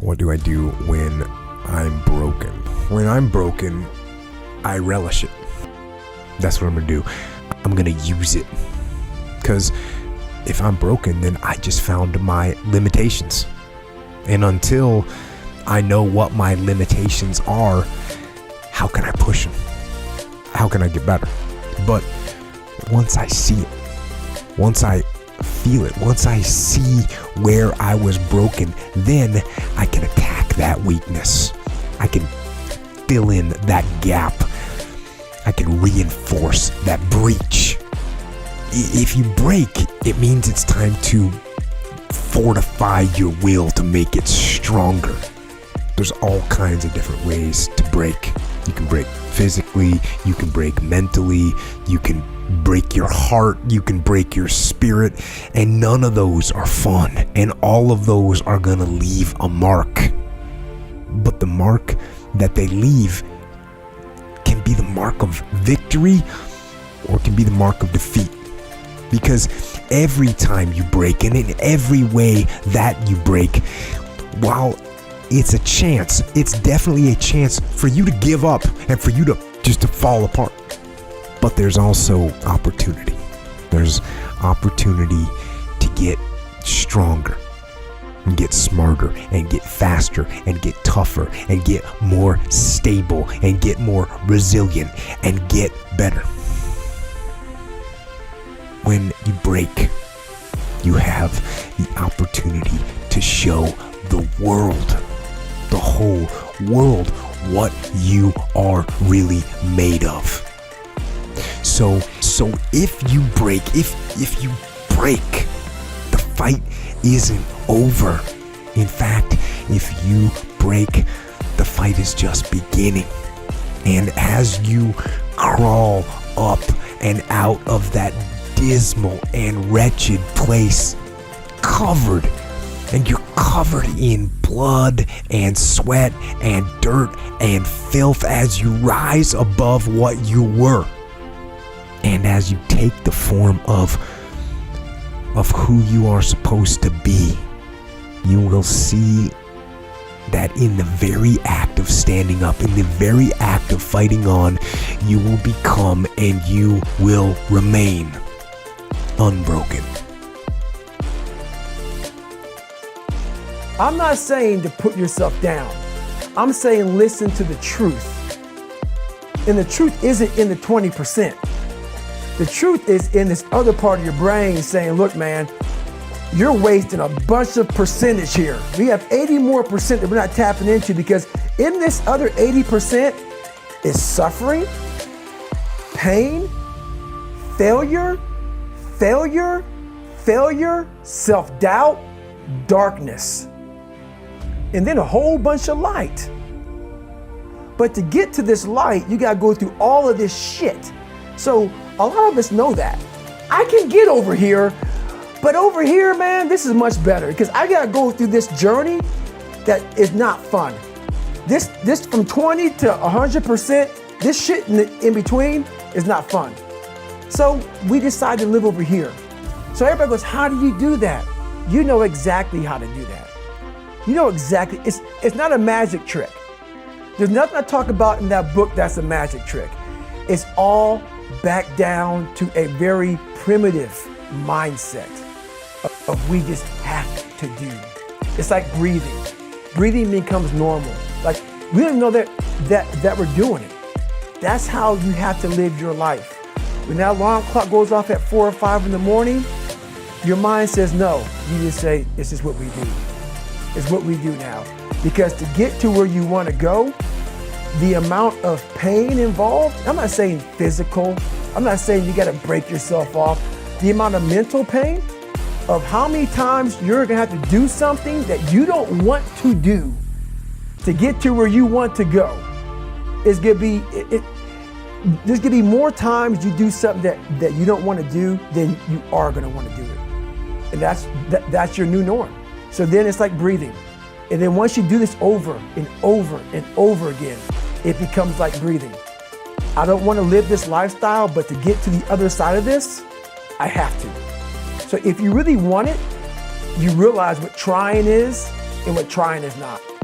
What do I do when I'm broken? When I'm broken, I relish it. That's what I'm gonna do. I'm gonna use it. Because if I'm broken, then I just found my limitations. And until I know what my limitations are, how can I push them? How can I get better? But once I see it, once I feel it, once I see where I was broken, then I can attack that weakness. I can fill in that gap. I can reinforce that breach. If you break, it means it's time to fortify your will to make it stronger. There's all kinds of different ways to break. You can break physically, you can break mentally, you can break your heart, you can break your spirit, and none of those are fun, and all of those are gonna leave a mark. But the mark that they leave can be the mark of victory or it can be the mark of defeat. Because every time you break, and in every way that you break, while it's a chance, it's definitely a chance for you to give up and for you to just to fall apart. But there's also opportunity. There's opportunity to get stronger and get smarter and get faster and get tougher and get more stable and get more resilient and get better. When you break, you have the opportunity to show the world, the whole world, what you are really made of. So if you break, if you break, the fight isn't over. In fact, if you break, the fight is just beginning. And as you crawl up and out of that dismal and wretched place, you're covered in blood and sweat and dirt and filth as you rise above what you were. And as you take the form of who you are supposed to be, you will see that in the very act of standing up, in the very act of fighting on, you will become and you will remain unbroken. I'm not saying to put yourself down. I'm saying listen to the truth. And the truth isn't in the 20%. The truth is in this other part of your brain saying, look, man, you're wasting a bunch of percentage here. We have 80 more percent that we're not tapping into, because in this other 80% is suffering, pain, failure, self-doubt, darkness, and then a whole bunch of light. But to get to this light, you gotta go through all of this shit. So a lot of us know that. I can get over here, but over here, man, this is much better, because I gotta go through this journey that is not fun. This from 20 to 100%, this shit in between is not fun. So we decide to live over here. So everybody goes, how do you do that? You know exactly how to do that. You know exactly, it's not a magic trick. There's nothing I talk about in that book that's a magic trick. It's all back down to a very primitive mindset of we just have to do. It's like breathing. Breathing becomes normal. Like we don't know that we're doing it. That's how you have to live your life. When that alarm clock goes off at 4 or 5 in the morning, your mind says no. You just say, this is what we do. It's what we do now. Because to get to where you want to go, the amount of pain involved, I'm not saying physical, I'm not saying you got to break yourself off. The amount of mental pain of how many times you're going to have to do something that you don't want to do to get to where you want to go is going to be, there's going to be more times you do something that you don't want to do than you are going to want to do it. And that's your new norm. So then it's like breathing. And then once you do this over and over and over again, it becomes like breathing. I don't want to live this lifestyle, but to get to the other side of this, I have to. So if you really want it, you realize what trying is and what trying is not.